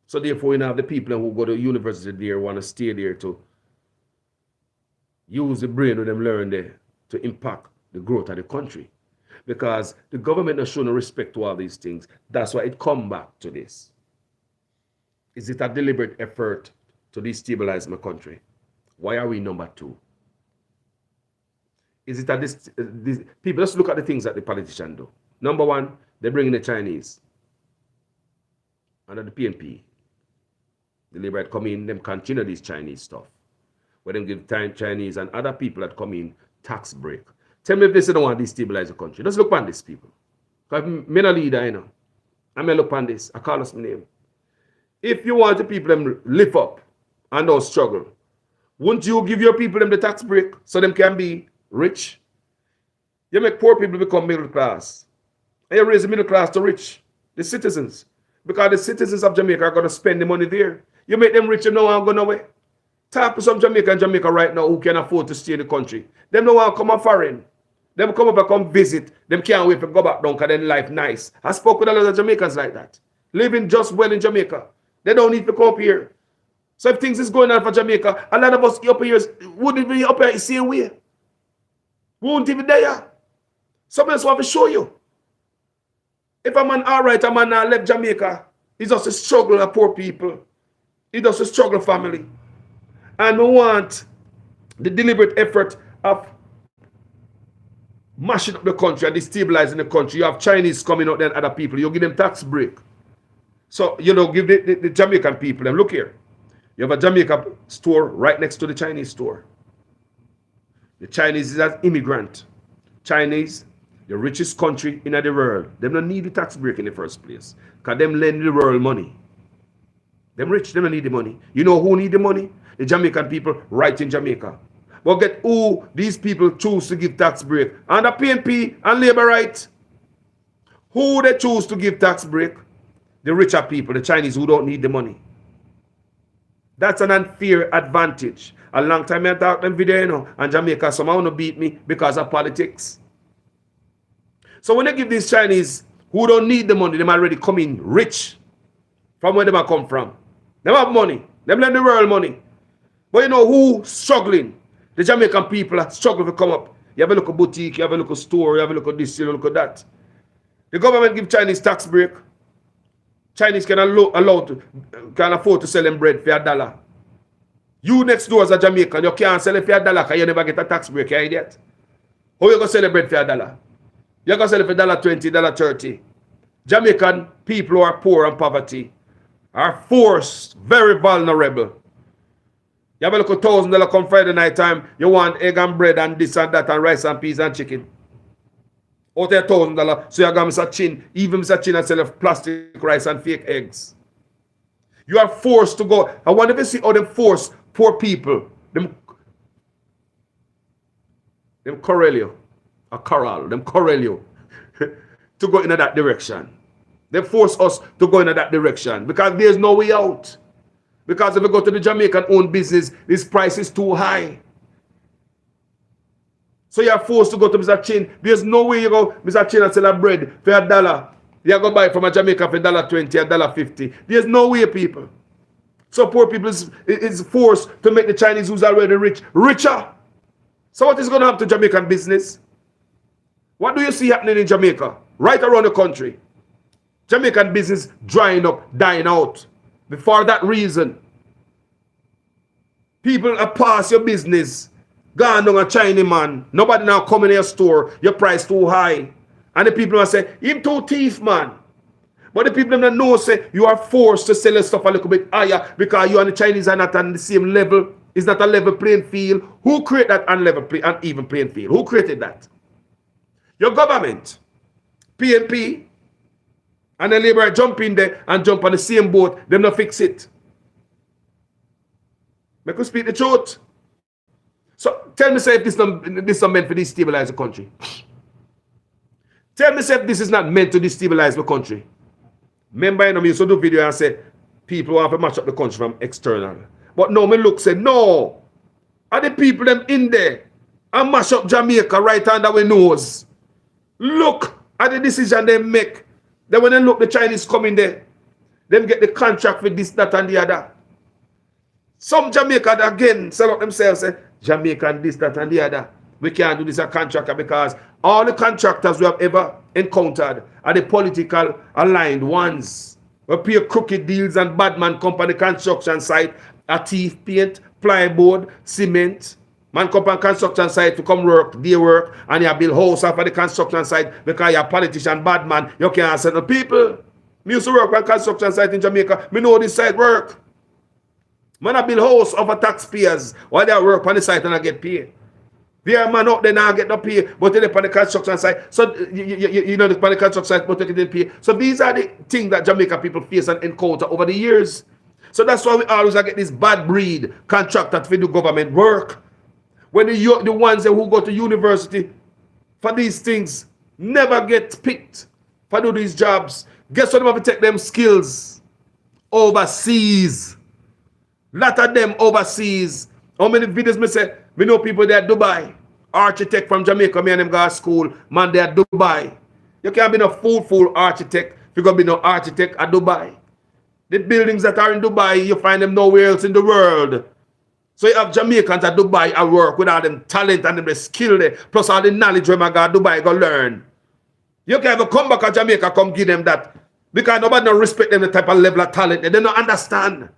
So therefore, you have the people who go to university there want to stay there to use the brain that them learn there to impact the growth of the country. Because the government has shown no respect to all these things. That's why it come back to this. Is it a deliberate effort to destabilize my country? Why are we number 2? Is it this people, let's look at the things that the politicians do. Number 1, they bring in the Chinese. Under the PNP. The Liberal come in, them continue this Chinese stuff. Where them give Chinese and other people that come in tax break. Tell me if they don't want to destabilize the country. Let's look at this, people. Because I'm a leader, you know. I'm going to look at this. I call us my name. If you want the people to lift up and don't struggle, wouldn't you give your people them the tax break so them can be rich? You make poor people become middle class. And you raise the middle class to rich, the citizens. Because the citizens of Jamaica are going to spend the money there. You make them rich, you know I'm going away. Talk to some Jamaica right now who can afford to stay in the country. Them don't want to come on foreign. Them come up and come visit. Them can't wait to go back down because then life nice. I spoke with a lot of Jamaicans like that. Living just well in Jamaica. They don't need to come up here. So if things is going on for Jamaica, a lot of us up here wouldn't be up here the same way. We won't even there. Something else want to show you. If a man alright, a man now left Jamaica, he's just a struggle of poor people. He just a struggle family. And we want the deliberate effort of mashing up the country and destabilizing the country. You have Chinese coming out there and other people. You give them tax break. So, you know, give the Jamaican people them. Look here. You have a Jamaica store right next to the Chinese store. The Chinese is an immigrant. Chinese, the richest country in the world. They don't need the tax break in the first place. Because them lend the world money. Them rich, they don't need the money. You know who need the money? The Jamaican people right in Jamaica. But get who these people choose to give tax break. And the PNP and Labour right. Who they choose to give tax break? The richer people, the Chinese who don't need the money. That's an unfair advantage. A long time I talk them video, you know, and Jamaica somehow no beat me because of politics. So when they give these Chinese who don't need the money, them already come in rich from where they come from. Them have money. Them lend the world money. But you know who struggling? The Jamaican people are struggling to come up. You have a look at boutique, you have a look at store, you have a look at this, you have a look at that. The government give Chinese tax break. Chinese can afford to sell them bread for $1. You next door as a Jamaican, you can't sell it for $1 because you never get a tax break, you idiot. How you going to sell the bread for $1? You're going to sell it for $1.20, $1.30. Jamaican people who are poor and poverty are forced, very vulnerable. You have a look at $1,000 come Friday night time, you want egg and bread and this and that and rice and peas and chicken. Out there $1,000, so you got Mr. Chin, even Mr. Chin and sell plastic rice and fake eggs. You are forced to go. I wonder if you see how they force poor people, them Corelio, to go in that direction. They force us to go in that direction because there's no way out. Because if you go to the Jamaican owned business, this price is too high. So you're forced to go to Mr. Chin. There's no way you go, Mr. Chin, and sell a bread for $1. You go buy it from a Jamaica for $1.20, $1.50. There's no way, people. So poor people is forced to make the Chinese who's already rich richer. So what is going to happen to Jamaican business? What do you see happening in Jamaica? Right around the country. Jamaican business drying up, dying out. For that reason, people are past your business. Gone down a Chinese man. Nobody now come in your store. Your price too high. And the people will say, him too thief, man. But the people that know say you are forced to sell your stuff a little bit higher because you and the Chinese are not on the same level. It's not a level playing field. Who created that uneven playing field? Who created that? Your government, PNP, and the Labour jump in there and jump on the same boat. Them not fix it. Make us speak the truth. So tell me say if this is meant to destabilize the country. Tell me say if this is not meant to destabilize the country. Remember, you know, me used to do video and say people want to match up the country from external. But no, me look say no. Are the people them in there and mash up Jamaica right under our nose? Look at the decision they make. Then when they look the Chinese come in there, them get the contract with this, that, and the other. Some Jamaican again sell out themselves, say, Jamaican this, that, and the other. We can't do this as a contractor because all the contractors we have ever encountered are the political aligned ones. We pay crooked deals and bad man company construction site, a thief paint, plywood, cement. Man come on construction site to come work, they work, and you build house off of the construction site because you're a politician, bad man, you can't send the people. Me used to work on construction site in Jamaica. Me know this site work. Man, I build house over taxpayers while they work on the site and I get paid. There man out there now get no pay, but they on the construction site. So you know the construction site, but they didn't pay. So these are the things that Jamaica people face and encounter over the years. So that's why we always get this bad breed contractor to do government work. When the ones who go to university for these things never get picked for do these jobs. Guess what? They have to take them skills overseas. Lot of them overseas. How many videos me say? We know people there at Dubai. Architect from Jamaica, me and them go to school. Man, they at Dubai. You can't be no fool architect if you're going to be no architect at Dubai. The buildings that are in Dubai, you find them nowhere else in the world. So you have Jamaicans at Dubai at work with all them talent and them skill there, plus all the knowledge when I go to Dubai go learn. You can't even come back to Jamaica, come give them that. Because nobody don't respect them the type of level of talent. They don't understand.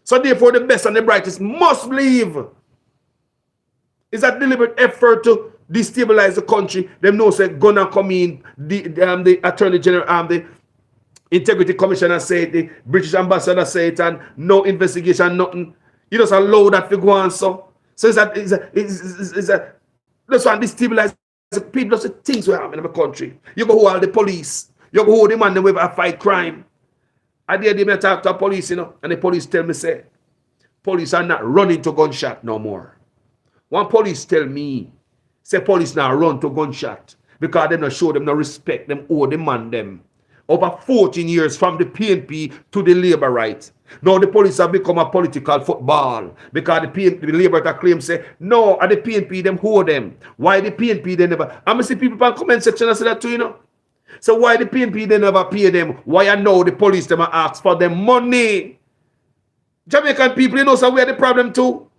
So therefore the best and the brightest must leave. It's a deliberate effort to destabilize the country. Them know say gonna come in. The Attorney General, the Integrity Commissioner say it, the British Ambassador say it, and no investigation, nothing. You just allow that to go on. So that's why destabilize the people. That's the things we have in the country. You go hold the police. You go hold the man with a fight crime. I did me talk to police, and the police tell me say, police are not running to gunshot no more. One police tell me, say police now run to gunshot because they not show them no respect, them owe the man them. Over 14 years from the PNP to the labor rights. Now the police have become a political football because the labor claim say, no, at the PNP them owe them. Why the PNP they never? I'm see people in the comment section I say that too, So why the PNP they never pay them? Why I know the police them ask for them money? Jamaican people, so we are the problem too.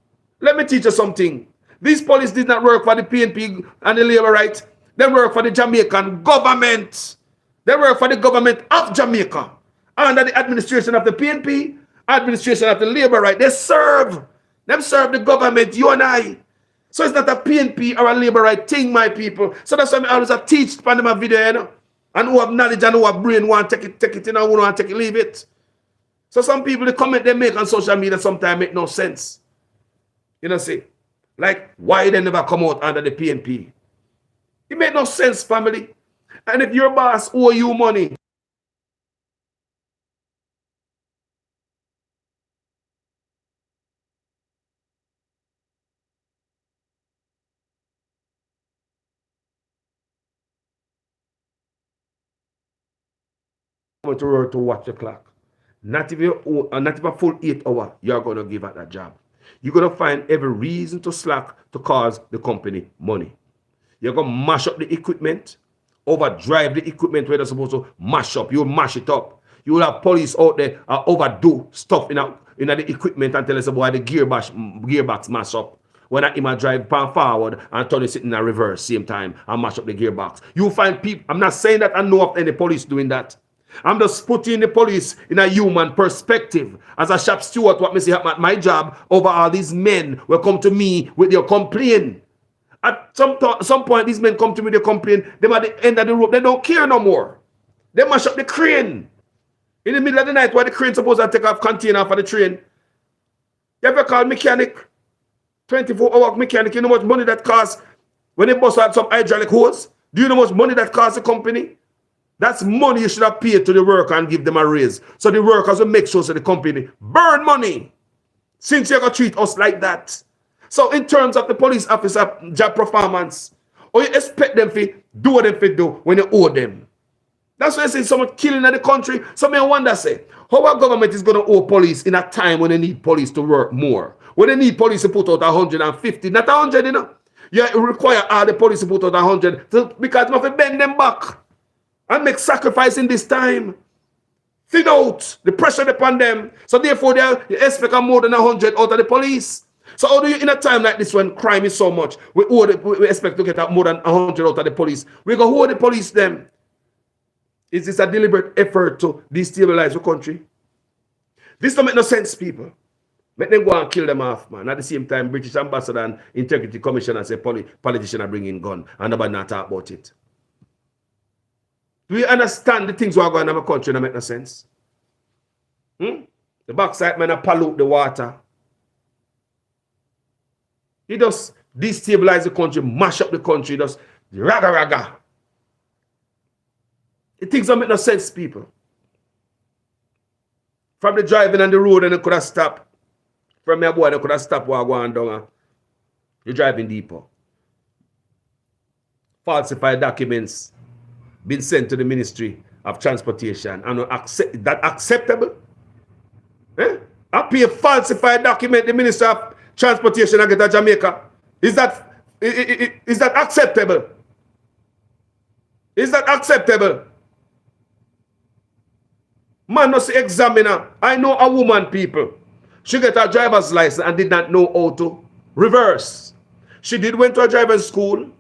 Let me teach you something. These police did not work for the PNP and the labor rights. They work for the Jamaican government. They work for the government of Jamaica. Under the administration of the PNP, administration of the labor right. They serve. Them serve the government, you and I. So it's not a PNP or a labor right thing, my people. So that's why I always teach on my video, And who have knowledge and who have brain want to take it, who want to take it, leave it. So some people, the comment they make on social media sometimes make no sense. See. Like, why they never come out under the PNP? It make no sense, family. And if your boss owe you money, to watch the clock. Not if a full 8 hours, you're going to give at that job. You're going to find every reason to slack to cause the company money. You're going to mash up the equipment, overdrive the equipment where they're supposed to mash up. You'll mash it up. You'll have police out there overdo stuff in the equipment until it's about the gearbox mash up. When I might drive pan forward and turn it in a reverse same time and mash up the gearbox. You'll find people, I'm not saying that I know of any police doing that. I'm just putting the police in a human perspective. As a shop steward, what me say at my job over all these men will come to me with their complaint. At some point, these men come to me, they complain. Them at the end of the rope, they don't care no more. They mash up the crane. In the middle of the night, while the crane supposed to take off container for the train. You ever call mechanic? 24-hour mechanic, you know how much money that costs when they bust out some hydraulic hose? Do you know how much money that costs the company? That's money you should have paid to the worker and give them a raise. So the workers will make sure so the company burn money. Since you're going to treat us like that. So in terms of the police officer job performance, or you expect them to do what they do when you owe them. That's why I say so much killing in the country. So I wonder, say, how our government is going to owe police in a time when they need police to work more? When they need police to put out 150, not 100, You require all the police to put out 100 because you have to bend them back and make sacrifice in this time. Thin out the pressure upon them. So therefore, they expect more than 100 out of the police. So how do you, in a time like this when crime is so much, we expect to get more than 100 out of the police? We go hold the police them. Is this a deliberate effort to destabilize the country? This don't make no sense, people. Make them go and kill them off, man. At the same time, British Ambassador and Integrity Commissioner say politicians are bringing gun and nobody not talk about it. Do we understand the things we are going on in our country that make no sense? The backside man pollute the water. He just destabilize the country, mash up the country, just raga. The things don't make no sense, people. From the driving on the road and they could have stopped. From your boy, they could have stopped while going down. You're driving deeper. Falsified documents been sent to the Ministry of Transportation. And that acceptable? I pay a falsified document the Minister of Transportation and get to Jamaica. Is that acceptable? Is that acceptable? Man, no say examiner. I know a woman, people. She got her driver's license and did not know how to reverse. She went to a driving school.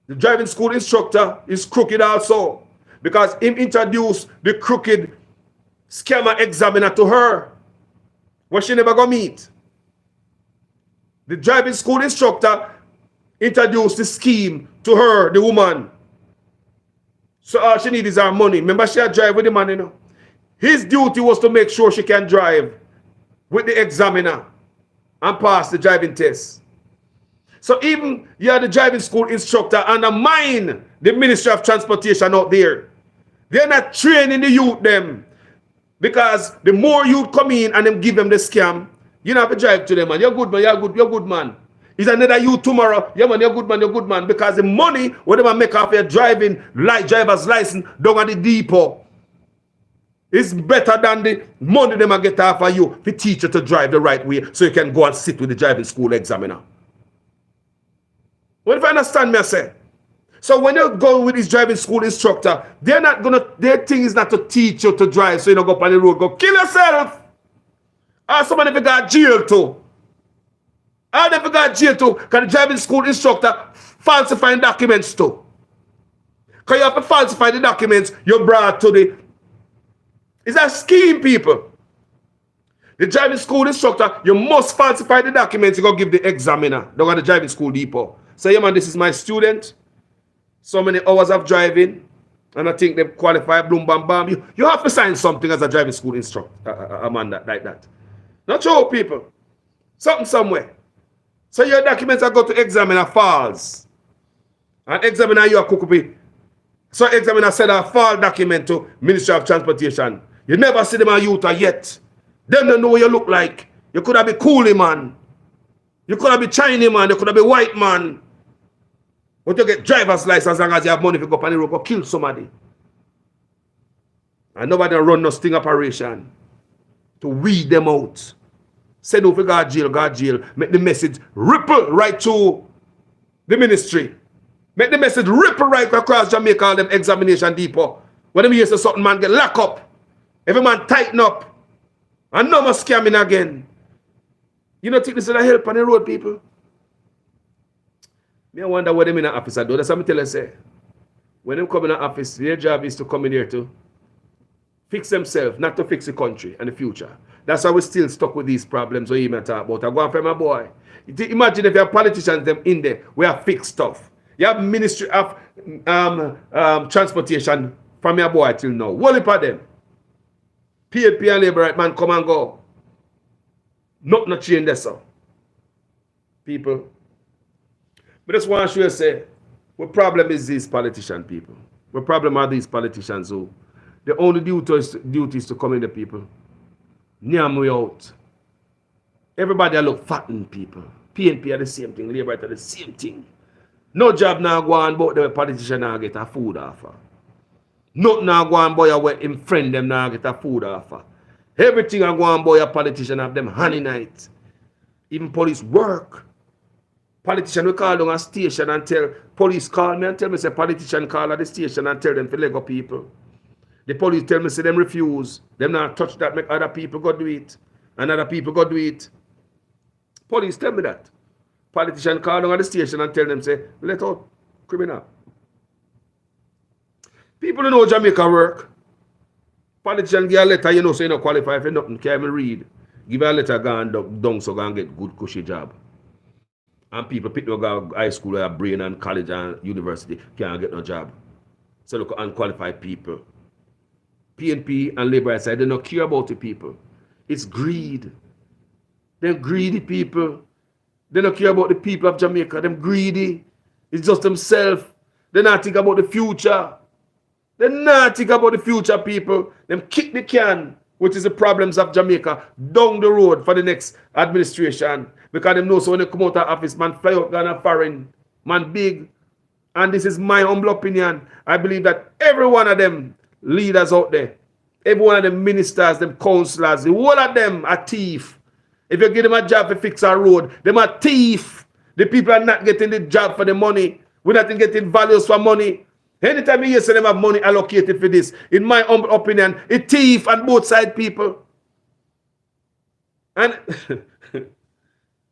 The driving school instructor is crooked also. Because him introduced the crooked scammer examiner to her. What she never gonna meet. The driving school instructor introduce the scheme to her, the woman. So all she needs is her money. Remember, she had drive with the man, you know. His duty was to make sure she can drive with the examiner and pass the driving test. So even you are the driving school instructor, undermine the Ministry of Transportation out there. They're not training the youth them. Because the more youth come in and them give them the scam, you don't have to drive to them, man. You're good, man. You're good, man. Is another youth tomorrow? Yeah, man, you're good, man. Because the money, whatever make off your driving, light driver's license down at the depot, is better than the money they might get off of you to teach you to drive the right way so you can go and sit with the driving school examiner. What if I understand me, I say? So when you go with this driving school instructor, they're not gonna, their thing is not to teach you to drive so you don't go up on the road, go kill yourself. Or somebody if you got jail too. Or if you got jail too, because the driving school instructor falsifying documents too. Because you have to falsify the documents you brought to the, it's a scheme, people. The driving school instructor, you must falsify the documents you go give the examiner. Don't go to the driving school depot. Say, yeah man, this is my student. So many hours of driving, and I think they qualify, boom, bam, bam. You have to sign something as a driving school instructor, a man like that. Not show people. Something somewhere. So your documents are go to examiner false. And examiner you are cookie. So examiner said a false document to Ministry of Transportation. You never see them a youth yet. Them don't know what you look like. You could have been coolie man. You could have been Chinese man. You could have been white man. But you get driver's license as long as you have money to go up on the road, go kill somebody. And nobody run no sting operation to weed them out. Say no for God jail. Make the message ripple right to the ministry. Make the message ripple right across Jamaica, all them examination depot. When them hear something, man get locked up. Every man tighten up. And no more scamming again. You don't think this is a help on the road, people? Me I wonder what them in the office do. That's what I tell you, say. When them come in the office, their job is to come in here to fix themselves, not to fix the country and the future. That's why we're still stuck with these problems we even talk about. I go on for my boy. Imagine if you have politicians them in there, we have fixed stuff. You have Ministry of Transportation from your boy till now. What heap of them? PNP and Labour right man come and go. Nothing change there, so. People. But just want to show you, say, what problem is these politician people? What problem are these politicians who the only duty is to come in the people? Nyam we out. Everybody look fatten people. PNP are the same thing, Labour are the same thing. No job now go on, but the politician now get a food offer. Nothing now go on, boy, where him friend them now get a food offer. Everything I go on, boy, a politician have them honey night. Even police work. Politician we call down a station and tell, police call me and tell me, say politician call at the station and tell them to Lego people. The police tell me, say them refuse. Them not touch that, make other people go do it. And other people go do it. Police tell me that. Politician call down at the station and tell them, say, let out criminal. People don't know Jamaica work. Politician give a letter, you know, so you don't qualify for nothing, can't even read. Give a letter, go and down so go and get good cushy job. And people pick no go high school or brain and college and university can't get no job. So look at unqualified people. PNP and Labour side, they don't care about the people. It's greed. Them greedy people. They don't care about the people of Jamaica. Them greedy. It's just themselves. They not think about the future. They not think about the future, people. Them kick the can, which is the problems of Jamaica, down the road for the next administration. Because them know so when they come out of office, man fly out gonna foreign, man big. And this is my humble opinion. I believe that every one of them leaders out there, every one of them ministers, them councillors, the whole of them are thief. If you give them a job to fix a road, them are thief. The people are not getting the job for the money. We're not getting values for money. Anytime you say them have money allocated for this, in my humble opinion, it's thief on both side people. And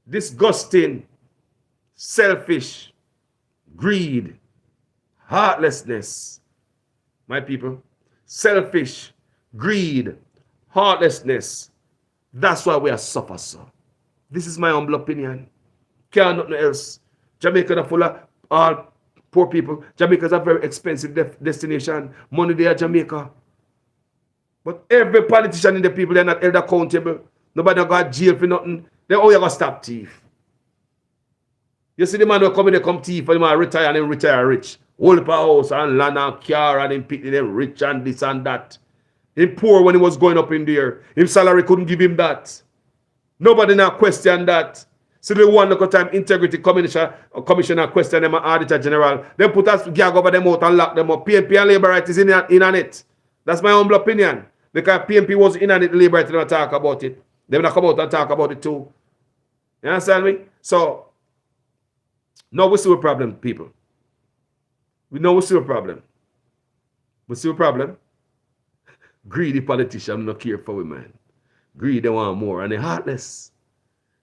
disgusting, selfish, greed, heartlessness. My people, selfish, greed, heartlessness. That's why we are suffer so. This is my humble opinion. Can't nothing else Jamaica is full of all poor people. Jamaica is a very expensive destination. Money there, Jamaica. But every politician in the people, they're not held accountable. Nobody got jail for nothing. They all you gonna stop thief. You see the man who come in, they come thief, and the man retire and then retire rich. Hold up a house and land and car and then pick them rich and this and that. He poor when he was going up in there. His salary couldn't give him that. Nobody now question that. So the one look time integrity commissioner question them and auditor general. They put us gag over them out and lock them up. PNP and labor right is in on it. That's my humble opinion. Because PNP was in on it, labor right didn't talk about it. They will not come out and talk about it too. You understand me? So now we see a problem, people. We know we see a problem. We see a problem. Greedy politicians don't care for women. Greedy, they want more. And they're heartless.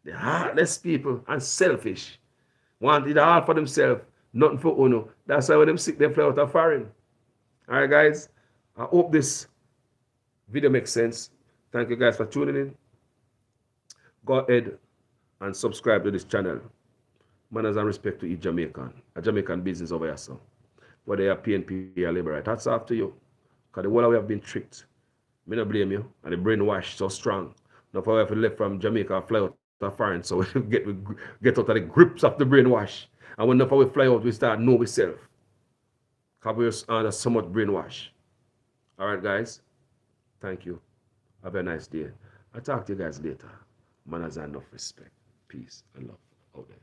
They're heartless people and selfish. Want it all for themselves, nothing for Uno. That's why when them sick, they fly out of foreign. All right, guys. I hope this video makes sense. Thank you guys for tuning in. Go ahead and subscribe to this channel. Manners and respect to each Jamaican. A Jamaican business over here, so. Whether you're PNP or labor right, that's up to you. Because the whole way have been tricked. I don't blame you. And the brainwash so strong. Now, if I have left from Jamaica, fly out of foreign, so we get out of the grips of the brainwash. And when we fly out, we start know ourselves. Because we're under so much brainwash. All right, guys. Thank you. Have a nice day. I'll talk to you guys later. Manners and enough respect. Peace and love out there.